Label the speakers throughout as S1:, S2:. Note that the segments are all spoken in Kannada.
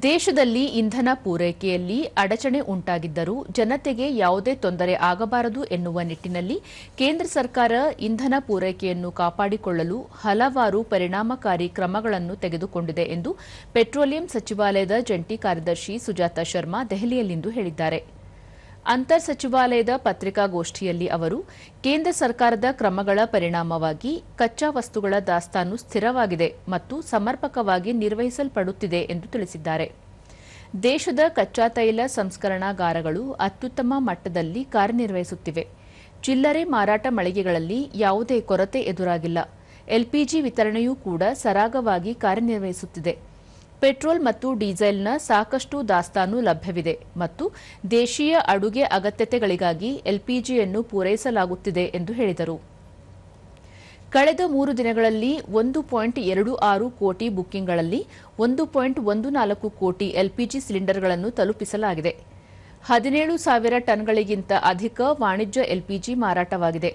S1: ದೇಶದಲ್ಲಿ ಇಂಧನ ಪೂರೈಕೆಯಲ್ಲಿ ಅಡಚಣೆ ಉಂಟಾಗಿದ್ದರೂ ಜನತೆಗೆ ಯಾವುದೇ ತೊಂದರೆ ಆಗಬಾರದು ಎನ್ನುವ ನಿಟ್ಟಿನಲ್ಲಿ ಕೇಂದ್ರ ಸರ್ಕಾರ ಇಂಧನ ಪೂರೈಕೆಯನ್ನು ಕಾಪಾಡಿಕೊಳ್ಳಲು ಹಲವಾರು ಪರಿಣಾಮಕಾರಿ ಕ್ರಮಗಳನ್ನು ತೆಗೆದುಕೊಂಡಿದೆ ಎಂದು ಪೆಟ್ರೋಲಿಯಂ ಸಚಿವಾಲಯದ ಜಂಟಿ ಕಾರ್ಯದರ್ಶಿ ಸುಜಾತಾ ಶರ್ಮಾ ದೆಹಲಿಯಲ್ಲಿಂದು ಹೇಳಿದ್ದಾರೆ. ಅಂತರ್ ಸಚಿವಾಲಯದ ಪತ್ರಿಕಾಗೋಷ್ಠಿಯಲ್ಲಿ ಅವರು ಕೇಂದ್ರ ಸರ್ಕಾರದ ಕ್ರಮಗಳ ಪರಿಣಾಮವಾಗಿ ಕಚ್ಚಾ ವಸ್ತುಗಳ ದಾಸ್ತಾನು ಸ್ಥಿರವಾಗಿದೆ ಮತ್ತು ಸಮರ್ಪಕವಾಗಿ ನಿರ್ವಹಿಸಲ್ಪಡುತ್ತಿದೆ ಎಂದು ತಿಳಿಸಿದ್ದಾರೆ. ದೇಶದ ಕಚ್ಚಾ ತೈಲ ಸಂಸ್ಕರಣಾಗಾರಗಳು ಅತ್ಯುತ್ತಮ ಮಟ್ಟದಲ್ಲಿ ಕಾರ್ಯನಿರ್ವಹಿಸುತ್ತಿವೆ. ಚಿಲ್ಲರೆ ಮಾರಾಟ ಮಳಿಗೆಗಳಲ್ಲಿ ಯಾವುದೇ ಕೊರತೆ ಎದುರಾಗಿಲ್ಲ. ಎಲ್ಪಿಜಿ ವಿತರಣೆಯೂ ಕೂಡ ಸರಾಗವಾಗಿ ಕಾರ್ಯನಿರ್ವಹಿಸುತ್ತಿದೆ. ಪೆಟ್ರೋಲ್ ಮತ್ತು ಡೀಸೆಲ್ನ ಸಾಕಷ್ಟು ದಾಸ್ತಾನು ಲಭ್ಯವಿದೆ ಮತ್ತು ದೇಶೀಯ ಅಡುಗೆ ಅಗತ್ಯತೆಗಳಿಗಾಗಿ ಎಲ್ಪಿಜಿಯನ್ನು ಪೂರೈಸಲಾಗುತ್ತಿದೆ ಎಂದು ಹೇಳಿದರು. ಕಳೆದ 3 ದಿನಗಳಲ್ಲಿ 1.26 ಕೋಟಿ ಬುಕ್ಕಿಂಗ್ಗಳಲ್ಲಿ 1.14 ಕೋಟಿ ಎಲ್ಪಿಜಿ ಸಿಲಿಂಡರ್ಗಳನ್ನು ತಲುಪಿಸಲಾಗಿದೆ. 17,000 ಟನ್ಗಳಿಗಿಂತ ಅಧಿಕ ವಾಣಿಜ್ಯ ಎಲ್ಪಿಜಿ ಮಾರಾಟವಾಗಿದೆ.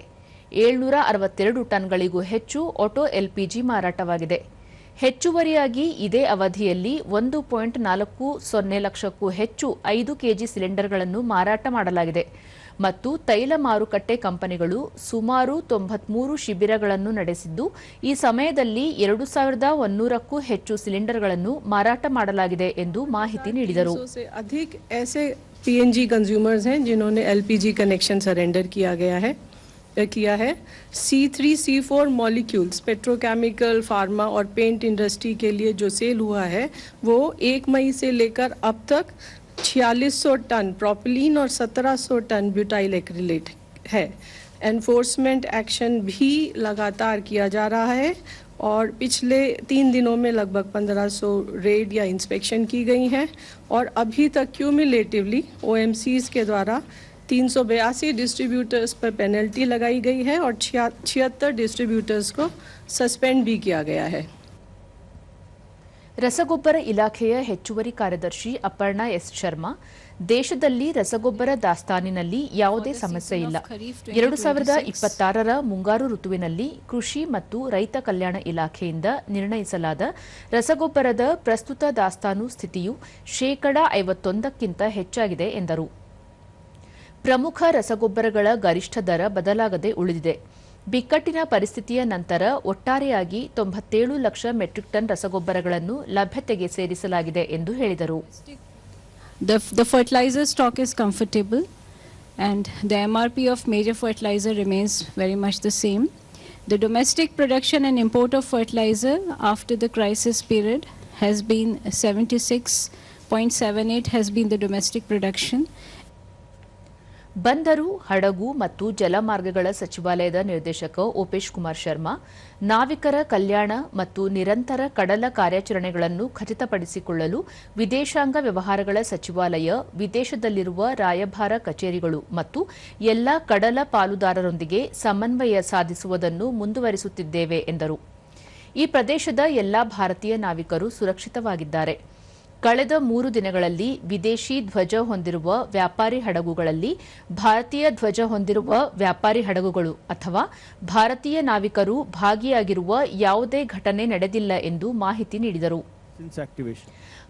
S1: 762 ಟನ್ಗಳಿಗೂ ಹೆಚ್ಚು ಆಟೋ ಎಲ್ಪಿಜಿ ಮಾರಾಟವಾಗಿದೆ. ಹೆಚ್ಚುವರಿಯಾಗಿ ಇದೇ ಅವಧಿಯಲ್ಲಿ 1.40 ಲಕ್ಷಕ್ಕೂ ಹೆಚ್ಚು 5 ಕೆಜಿ ಸಿಲಿಂಡರ್ಗಳನ್ನು ಮಾರಾಟ ಮಾಡಲಾಗಿದೆ ಮತ್ತು ತೈಲ ಮಾರುಕಟ್ಟೆ ಕಂಪನಿಗಳು ಸುಮಾರು 93 ಶಿಬಿರಗಳನ್ನು ನಡೆಸಿದ್ದು ಈ ಸಮಯದಲ್ಲಿ 2,100ಕ್ಕೂ ಹೆಚ್ಚು ಸಿಲಿಂಡರ್ಗಳನ್ನು ಮಾರಾಟ ಮಾಡಲಾಗಿದೆ ಎಂದು ಮಾಹಿತಿ ನೀಡಿದರು.
S2: पीएनजी कंज्यूमर्स हैं जिन्होंने एलपीजी कनेक्शन सरेंडर किया है. C3C4 मॉलिक्यूल्स पेट्रोकेमिकल, फार्मा और पेंट इंडस्ट्री के लिए जो सेल हुआ है वो 1 मई से लेकर अब तक 4600 टन प्रोपिलीन और 1700 टन ब्यूटाइल एक्रिलेट है. एनफोर्समेंट एक्शन भी लगातार किया जा रहा है और पिछले 3 दिनों में लगभग 1500 रेड या इंस्पेक्शन की गई हैं और अभी तक क्यूमुलेटिवली OMCs के द्वारा 382 डिस्ट्रीब्यूटर्स पर पेनल्टी लगाई गई है और 76 डिस्ट्रीब्यूटर्स को सस्पेंड भी किया गया है.
S1: ರಸಗೊಬ್ಬರ ಇಲಾಖೆಯ ಹೆಚ್ಚುವರಿ ಕಾರ್ಯದರ್ಶಿ ಅಪರ್ಣಾ ಎಸ್ ಶರ್ಮಾ, ದೇಶದಲ್ಲಿ ರಸಗೊಬ್ಬರ ದಾಸ್ತಾನಿನಲ್ಲಿ ಯಾವುದೇ ಸಮಸ್ಯೆ ಇಲ್ಲ. 2026ರ ಮುಂಗಾರು ಋತುವಿನಲ್ಲಿ ಕೃಷಿ ಮತ್ತು ರೈತ ಕಲ್ಯಾಣ ಇಲಾಖೆಯಿಂದ ನಿರ್ಣಯಿಸಲಾದ ರಸಗೊಬ್ಬರದ ಪ್ರಸ್ತುತ ದಾಸ್ತಾನು ಸ್ಥಿತಿಯು 51%ಕ್ಕಿಂತ ಹೆಚ್ಚಾಗಿದೆ ಎಂದರು. ಪ್ರಮುಖ ರಸಗೊಬ್ಬರಗಳ ಗರಿಷ್ಠ ದರ ಬದಲಾಗದೆ ಉಳಿದಿದೆ. ಬಿಕ್ಕಟ್ಟಿನ ಪರಿಸ್ಥಿತಿಯ ನಂತರ ಒಟ್ಟಾರೆಯಾಗಿ 97 ಲಕ್ಷ ಮೆಟ್ರಿಕ್ ಟನ್ ರಸಗೊಬ್ಬರಗಳನ್ನು ಲಭ್ಯತೆಗೆ ಸೇರಿಸಲಾಗಿದೆ ಎಂದು ಹೇಳಿದರು.
S3: The fertilizer stock is comfortable and the MRP of major fertilizer remains very much the same. The domestic production and import of fertilizer after the crisis period has been 76.78 has been the domestic production.
S1: ಬಂದರು, ಹಡಗು ಮತ್ತು ಜಲಮಾರ್ಗಗಳ ಸಚಿವಾಲಯದ ನಿರ್ದೇಶಕ ಓಪೇಶ್ ಕುಮಾರ್ ಶರ್ಮಾ, ನಾವಿಕರ ಕಲ್ಯಾಣ ಮತ್ತು ನಿರಂತರ ಕಡಲ ಕಾರ್ಯಾಚರಣೆಗಳನ್ನು ಖಚಿತಪಡಿಸಿಕೊಳ್ಳಲು ವಿದೇಶಾಂಗ ವ್ಯವಹಾರಗಳ ಸಚಿವಾಲಯ ವಿದೇಶದಲ್ಲಿರುವ ರಾಯಭಾರ ಕಚೇರಿಗಳು ಮತ್ತು ಎಲ್ಲಾ ಕಡಲ ಪಾಲುದಾರರೊಂದಿಗೆ ಸಮನ್ವಯ ಸಾಧಿಸುವುದನ್ನು ಮುಂದುವರಿಸುತ್ತಿದ್ದೇವೆ ಎಂದರು. ಈ ಪ್ರದೇಶದ ಎಲ್ಲಾ ಭಾರತೀಯ ನಾವಿಕರು ಸುರಕ್ಷಿತವಾಗಿದ್ದಾರೆ. ಕಳೆದ 3 ದಿನಗಳಲ್ಲಿ ವಿದೇಶಿ ಧ್ವಜ ಹೊಂದಿರುವ ವ್ಯಾಪಾರಿ ಹಡಗುಗಳಲ್ಲಿ ಭಾರತೀಯ ಧ್ವಜ ಹೊಂದಿರುವ ವ್ಯಾಪಾರಿ ಹಡಗುಗಳು ಅಥವಾ ಭಾರತೀಯ ನಾವಿಕರು ಭಾಗಿಯಾಗಿರುವ ಯಾವುದೇ ಘಟನೆ ನಡೆದಿಲ್ಲ ಎಂದು ಮಾಹಿತಿ ನೀಡಿದರು.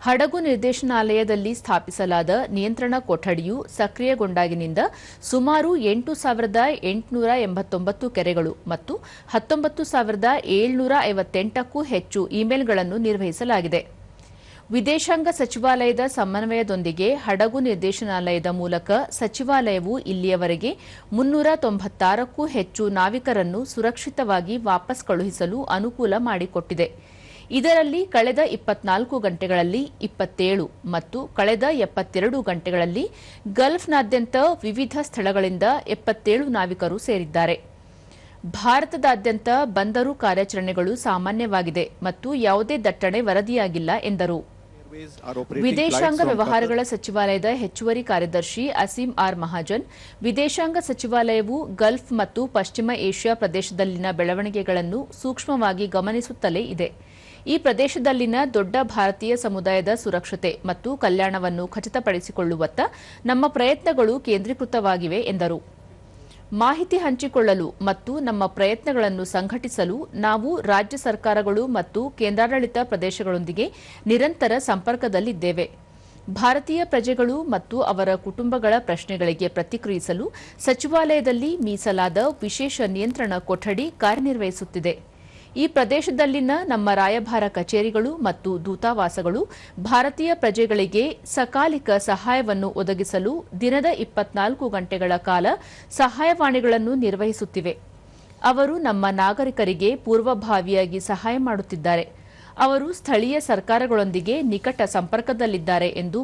S1: ಹಡಗು ನಿರ್ದೇಶನಾಲಯದಲ್ಲಿ ಸ್ಥಾಪಿಸಲಾದ ನಿಯಂತ್ರಣ ಕೊಠಡಿಯು ಸಕ್ರಿಯಗೊಂಡಾಗಿನಿಂದ ಸುಮಾರು 8,889 ಕೆರೆಗಳು ಮತ್ತು 19,758ಕ್ಕೂ ಹೆಚ್ಚು ಇಮೇಲ್ಗಳನ್ನು ನಿರ್ವಹಿಸಲಾಗಿದೆ. ವಿದೇಶಾಂಗ ಸಚಿವಾಲಯದ ಸಮನ್ವಯದೊಂದಿಗೆ ಹಡಗು ನಿರ್ದೇಶನಾಲಯದ ಮೂಲಕ ಸಚಿವಾಲಯವು ಇಲ್ಲಿಯವರೆಗೆ 396ಕ್ಕೂ ಹೆಚ್ಚು ನಾವಿಕರನ್ನು ಸುರಕ್ಷಿತವಾಗಿ ವಾಪಸ್ ಕಳುಹಿಸಲು ಅನುಕೂಲ ಮಾಡಿಕೊಟ್ಟಿದೆ. ಇದರಲ್ಲಿ ಕಳೆದ 24 ಗಂಟೆಗಳಲ್ಲಿ 27 ಮತ್ತು ಕಳೆದ 72 ಗಂಟೆಗಳಲ್ಲಿ ಗಲ್ಫ್ನಾದ್ಯಂತ ವಿವಿಧ ಸ್ಥಳಗಳಿಂದ 77 ನಾವಿಕರು ಸೇರಿದ್ದಾರೆ. ಭಾರತದಾದ್ಯಂತ ಬಂದರು ಕಾರ್ಯಾಚರಣೆಗಳು ಸಾಮಾನ್ಯವಾಗಿದೆ ಮತ್ತು ಯಾವುದೇ ದಟ್ಟಣೆ ವರದಿಯಾಗಿಲ್ಲ ಎಂದರು. ವಿದೇಶಾಂಗ ವ್ಯವಹಾರಗಳ ಸಚಿವಾಲಯದ ಹೆಚ್ಚುವರಿ ಕಾರ್ಯದರ್ಶಿ ಅಸೀಂ ಆರ್ ಮಹಾಜನ್, ವಿದೇಶಾಂಗ ಸಚಿವಾಲಯವು ಗಲ್ಫ್ ಮತ್ತು ಪಶ್ಚಿಮ ಏಷ್ಯಾ ಪ್ರದೇಶದಲ್ಲಿನ ಬೆಳವಣಿಗೆಗಳನ್ನು ಸೂಕ್ಷ್ಮವಾಗಿ ಗಮನಿಸುತ್ತಲೇ ಇದೆ. ಈ ಪ್ರದೇಶದಲ್ಲಿನ ದೊಡ್ಡ ಭಾರತೀಯ ಸಮುದಾಯದ ಸುರಕ್ಷತೆ ಮತ್ತು ಕಲ್ಯಾಣವನ್ನು ಖಚಿತಪಡಿಸಿಕೊಳ್ಳುವತ್ತ ನಮ್ಮ ಪ್ರಯತ್ನಗಳು ಕೇಂದ್ರೀಕೃತವಾಗಿವೆ ಎಂದರು. ಮಾಹಿತಿ ಹಂಚಿಕೊಳ್ಳಲು ಮತ್ತು ನಮ್ಮ ಪ್ರಯತ್ನಗಳನ್ನು ಸಂಘಟಿಸಲು ನಾವು ರಾಜ್ಯ ಸರ್ಕಾರಗಳು ಮತ್ತು ಕೇಂದ್ರಾಡಳಿತ ಪ್ರದೇಶಗಳೊಂದಿಗೆ ನಿರಂತರ ಸಂಪರ್ಕದಲ್ಲಿದ್ದೇವೆ. ಭಾರತೀಯ ಪ್ರಜೆಗಳು ಮತ್ತು ಅವರ ಕುಟುಂಬಗಳ ಪ್ರಶ್ನೆಗಳಿಗೆ ಪ್ರತಿಕ್ರಿಯಿಸಲು ಸಚಿವಾಲಯದಲ್ಲಿ ಮೀಸಲಾದ ವಿಶೇಷ ನಿಯಂತ್ರಣ ಕೊಠಡಿ ಕಾರ್ಯನಿರ್ವಹಿಸುತ್ತಿದೆ. ಈ ಪ್ರದೇಶದಲ್ಲಿನ ನಮ್ಮ ರಾಯಭಾರ ಕಚೇರಿಗಳು ಮತ್ತು ದೂತಾವಾಸಗಳು ಭಾರತೀಯ ಪ್ರಜೆಗಳಿಗೆ ಸಕಾಲಿಕ ಸಹಾಯವನ್ನು ಒದಗಿಸಲು ದಿನದ 24 ಗಂಟೆಗಳ ಕಾಲ ಸಹಾಯವಾಣಿಗಳನ್ನು ನಿರ್ವಹಿಸುತ್ತಿವೆ. ಅವರು ನಮ್ಮ ನಾಗರಿಕರಿಗೆ ಪೂರ್ವಭಾವಿಯಾಗಿ ಸಹಾಯ ಮಾಡುತ್ತಿದ್ದಾರೆ. ಅವರು ಸ್ಥಳೀಯ ಸರ್ಕಾರಗಳೊಂದಿಗೆ ನಿಕಟ ಸಂಪರ್ಕದಲ್ಲಿದ್ದಾರೆ ಎಂದು